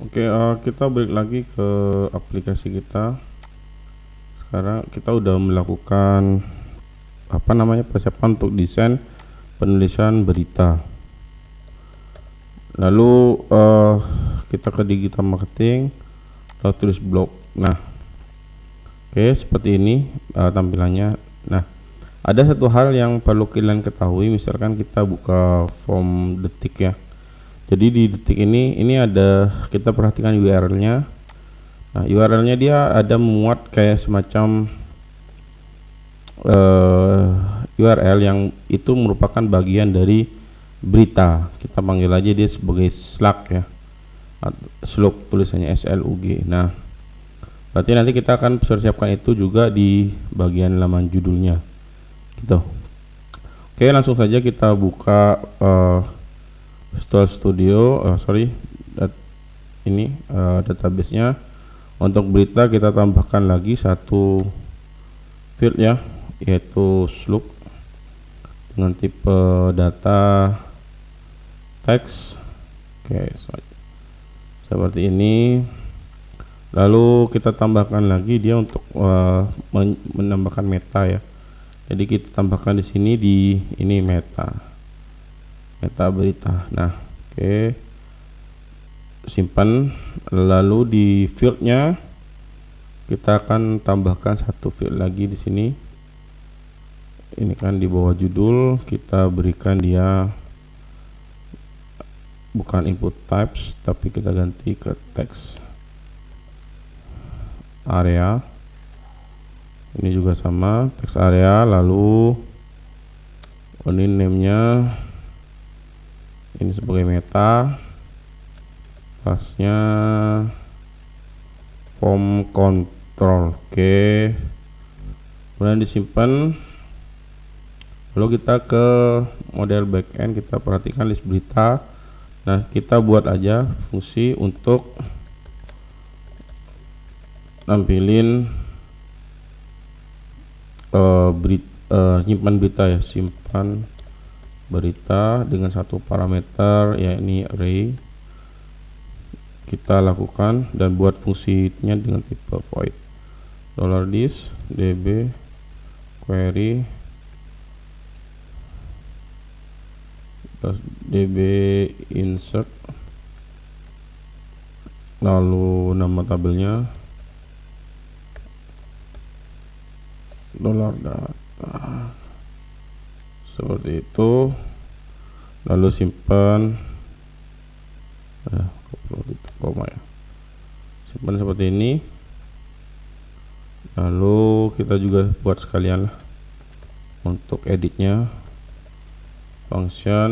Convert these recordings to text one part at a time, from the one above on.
Oke, kita balik lagi ke aplikasi kita. Sekarang kita udah melakukan persiapan untuk desain penulisan berita. Lalu kita ke digital marketing, lalu tulis blog. Nah, oke, seperti ini tampilannya. Nah, ada satu hal yang perlu kalian ketahui, misalkan kita buka form Detik ya. Jadi di Detik ini ada, kita perhatikan URL-nya. Nah, URL-nya dia ada memuat kayak semacam URL yang itu merupakan bagian dari berita. Kita panggil aja dia sebagai slug ya, slug tulisannya SLUG. Nah, berarti nanti kita akan persiapkan itu juga di bagian laman judulnya gitu. Oke, langsung saja kita buka Visual Studio, database-nya. Untuk berita kita tambahkan lagi satu field ya, yaitu slug dengan tipe data teks. Oke, seperti ini. Lalu kita tambahkan lagi dia untuk menambahkan meta ya. Jadi kita tambahkan di sini ini meta berita. Nah, oke, simpan. Lalu di fieldnya kita akan tambahkan satu field lagi di sini. Ini kan di bawah judul kita berikan dia bukan input types, tapi kita ganti ke text area. Ini juga sama, text area. Lalu ini name-nya ini sebagai meta, kelasnya form control. Oke, kemudian disimpan. Lalu kita ke model backend, kita perhatikan list berita. Nah, kita buat aja fungsi untuk nampilin simpan berita ya, simpan berita dengan satu parameter yakni array. Kita lakukan dan buat fungsinya dengan tipe void $this db query db insert, lalu nama tabelnya $data, seperti itu. Lalu simpan koma ya, simpan seperti ini. Lalu kita juga buat sekalian lah untuk editnya, function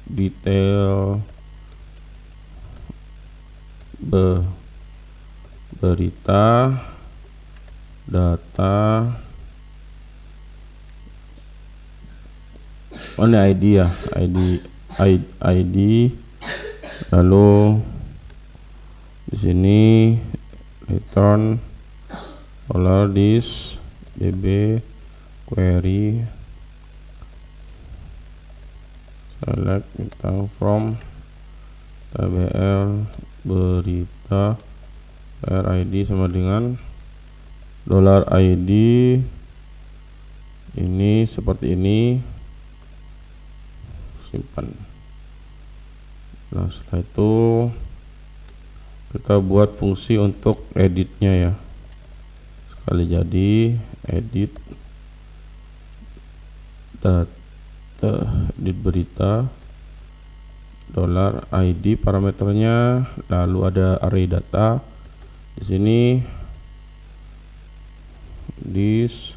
detail berita data ini ID ya, ID. Lalu di sini return $this db query select bintang from tbl berita $id sama dengan $id. Ini seperti ini, simpan. Nah, setelah itu kita buat fungsi untuk editnya ya, sekali jadi edit data edit berita $id parameternya. Lalu ada array data di sini, this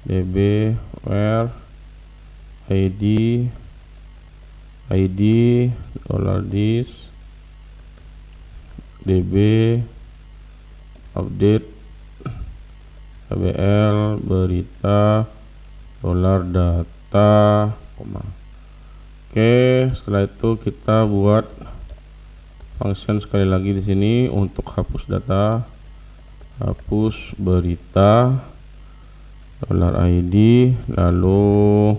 db where id $this db update tbl berita $data, koma. Oke, setelah itu kita buat function sekali lagi di sini untuk hapus data, hapus berita $id, lalu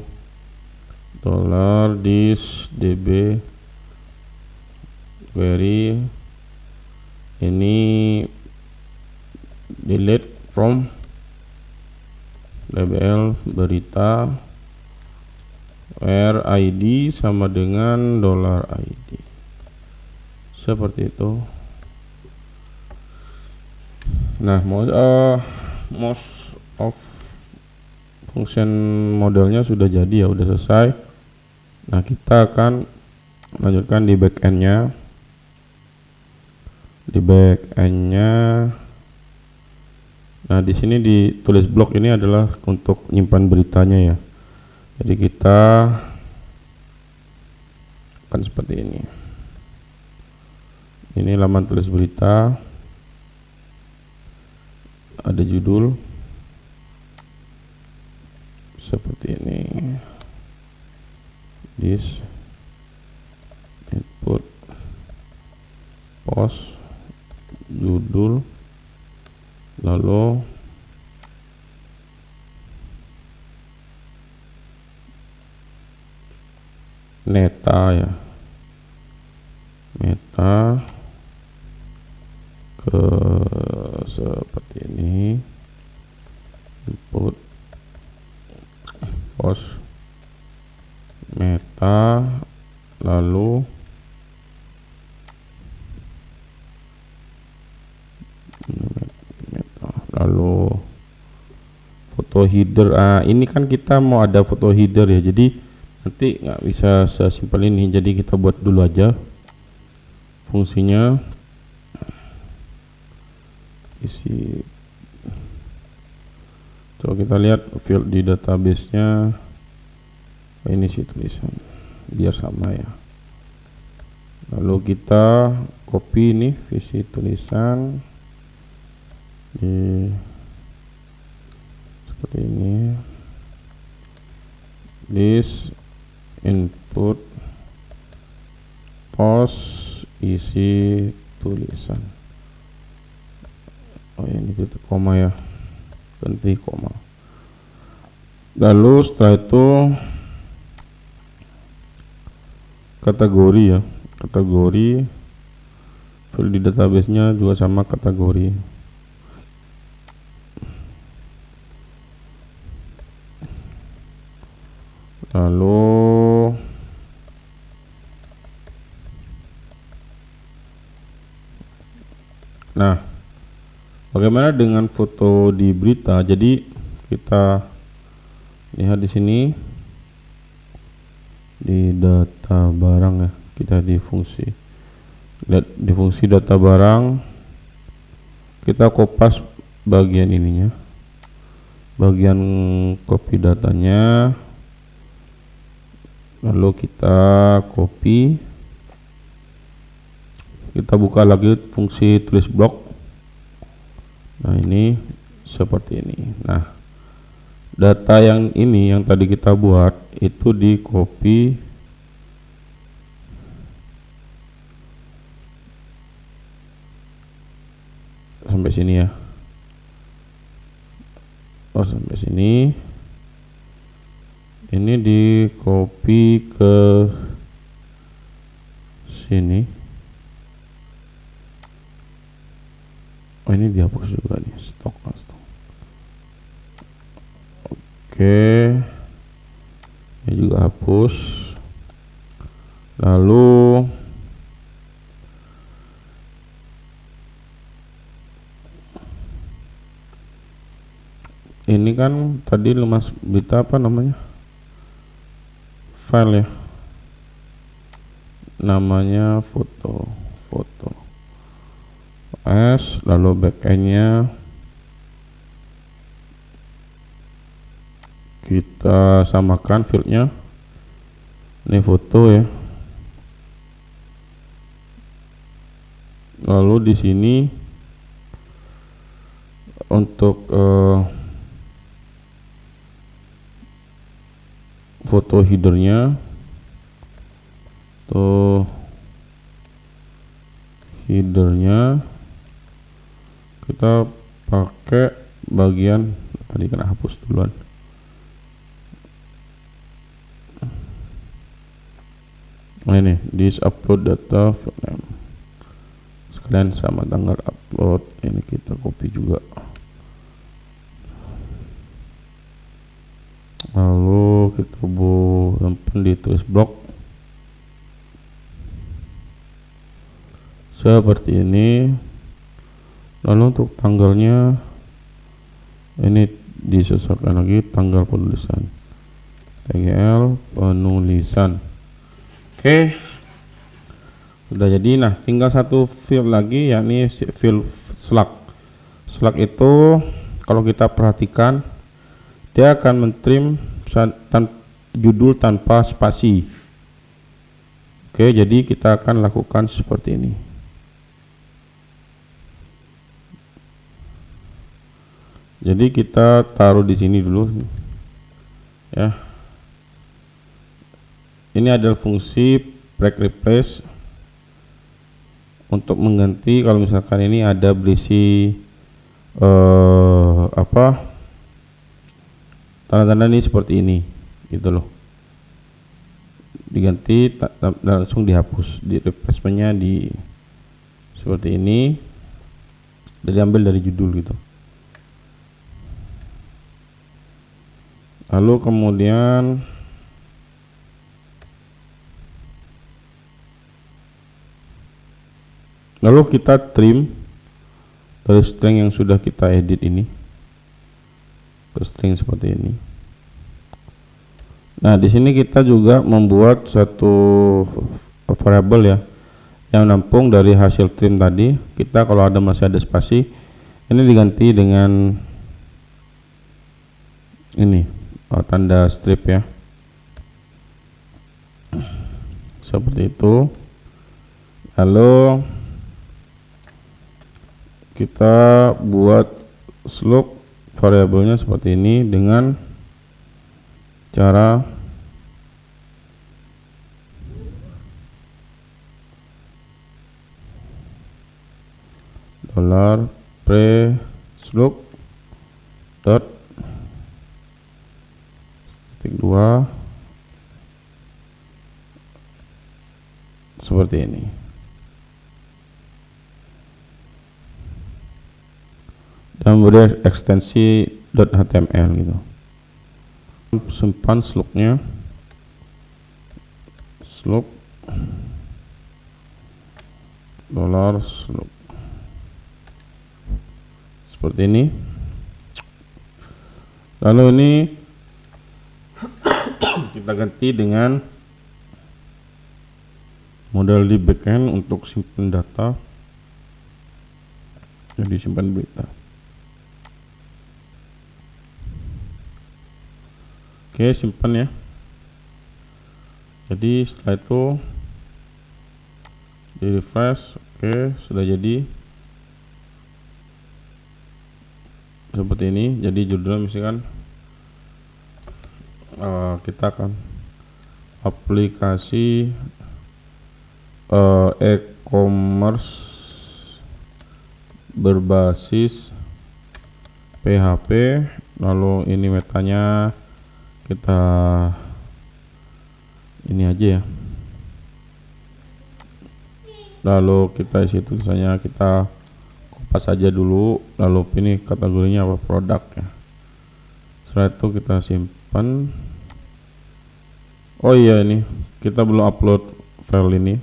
$this db query ini delete from label berita where ID sama dengan $ID, seperti itu. Nah, most of function modelnya sudah jadi ya, udah selesai. Nah, kita akan lanjutkan di backendnya. Nah, di sini ditulis blok ini adalah untuk nyimpan beritanya ya. Jadi kita akan seperti ini. Ini laman tulis berita, ada judul seperti ini, this input post judul, lalu meta ya, meta ke seperti ini, input post meta, lalu foto header. Ini kan kita mau ada foto header ya, jadi nanti nggak bisa sesimpel ini, jadi kita buat dulu aja fungsinya. Isi, coba kita lihat field di database-nya. Ini sih tulisan biar sama ya. Lalu kita copy ini visi tulisan di seperti ini, this input post isi tulisan. Oh, ini titik koma ya, ganti koma. Lalu setelah itu kategori ya, kategori field di database-nya juga sama kategori. Lalu nah, bagaimana dengan foto di berita? Jadi kita lihat di sini di data barang ya, kita di fungsi data barang, kita kopas bagian ininya, bagian copy datanya, lalu kita copy, kita buka lagi fungsi tulis blok. Nah, ini seperti ini. Nah, data yang ini yang tadi kita buat itu di copy sampai sini ya. Oh, sampai sini. Ini di copy ke sini. Oh, ini dihapus juga nih, stok. Oke, ini juga hapus. Lalu ini kan tadi lemas berita apa namanya, file ya, namanya foto S, lalu backendnya kita samakan fieldnya, ini foto ya. Lalu di sini untuk foto headernya tuh, headernya kita pakai bagian tadi kena hapus duluan. Nah, ini this upload data field name. kalian sama tanggal upload. Ini kita copy juga, lalu kita simpan di tulis blok seperti ini. Lalu untuk tanggalnya ini disesuaikan lagi, tanggal penulisan, tanggal penulisan. Oke, sudah jadi. Nah, tinggal satu field lagi, yakni field slug. Slug itu kalau kita perhatikan dia akan mentrim judul tanpa spasi. Oke, jadi kita akan lakukan seperti ini. Jadi kita taruh di sini dulu ya. Ini adalah fungsi break replace untuk mengganti kalau misalkan ini ada berisi tanda-tanda ini seperti ini gitu loh, diganti langsung dihapus, di replacementnya di seperti ini, diambil dari judul gitu. Lalu kemudian kita trim dari string yang sudah kita edit ini ke string seperti ini. Nah, di sini kita juga membuat satu variable ya yang nampung dari hasil trim tadi. Kita kalau masih ada spasi, ini diganti dengan ini tanda strip ya, seperti itu. Lalu kita buat slug variabelnya seperti ini dengan cara $pre-slug dot titik 2 seperti ini. Dan beri ekstensi .html gitu. Simpan slugnya, slug $slug seperti ini. Lalu ini kita ganti dengan model di backend untuk simpan data, jadi simpan berita. Oke, simpan ya. Jadi setelah itu di refresh. Oke, sudah jadi seperti ini. Jadi judulnya misalkan kita akan aplikasi e-commerce berbasis PHP. Lalu ini metanya kita ini aja ya. Lalu kita isi tulisannya, kita kopas saja dulu. Lalu ini kategorinya apa, produk ya. Setelah itu kita simpan. Oh iya, ini kita belum upload file ini,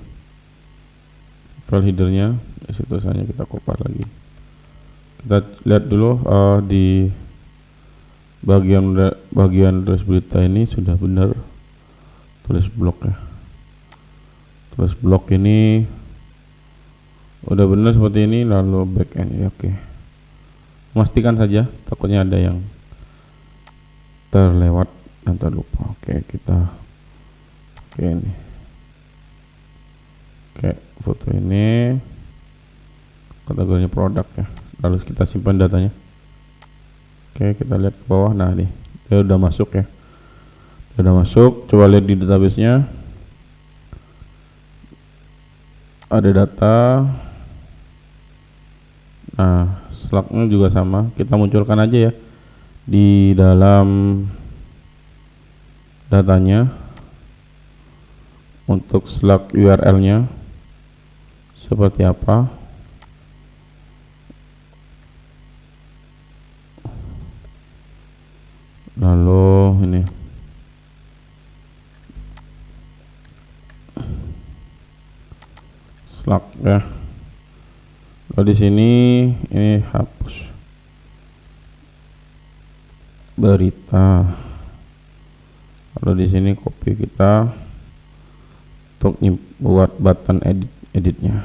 file headernya. Isi tulisannya kita kopas lagi. Kita lihat dulu di bagian tulis berita ini sudah benar tulis blok ya. Tulis blok ini udah benar seperti ini. Lalu backend ya, oke. Pastikan saja, takutnya ada yang terlewat dan terlupa. Oke, kita ini. Oke, foto ini kategorinya produk ya. Lalu kita simpan datanya. Oke, kita lihat ke bawah. Nah, nih dia udah masuk ya. Dia udah masuk. Coba lihat di database-nya. Ada data. Nah, slug-nya juga sama. Kita munculkan aja ya di dalam datanya. Untuk slug URL-nya seperti apa. lalu ini Slack ya. Lalu di sini ini hapus berita. Lalu di sini copy kita untuk buat button editnya.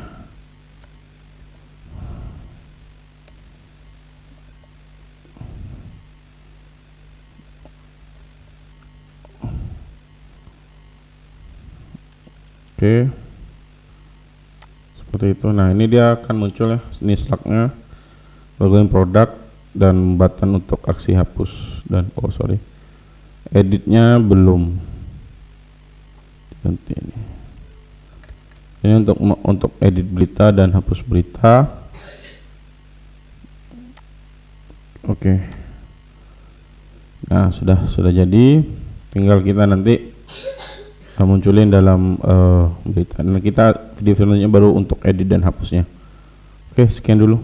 Oke, seperti itu. Nah, ini dia akan muncul ya, ini Slack-nya, logo produk dan button untuk aksi hapus dan editnya belum. Nanti ini untuk edit berita dan hapus berita. Oke. Nah, sudah jadi, tinggal kita nanti munculin dalam berita. Dan kita video selanjutnya baru untuk edit dan hapusnya. Oke, sekian dulu.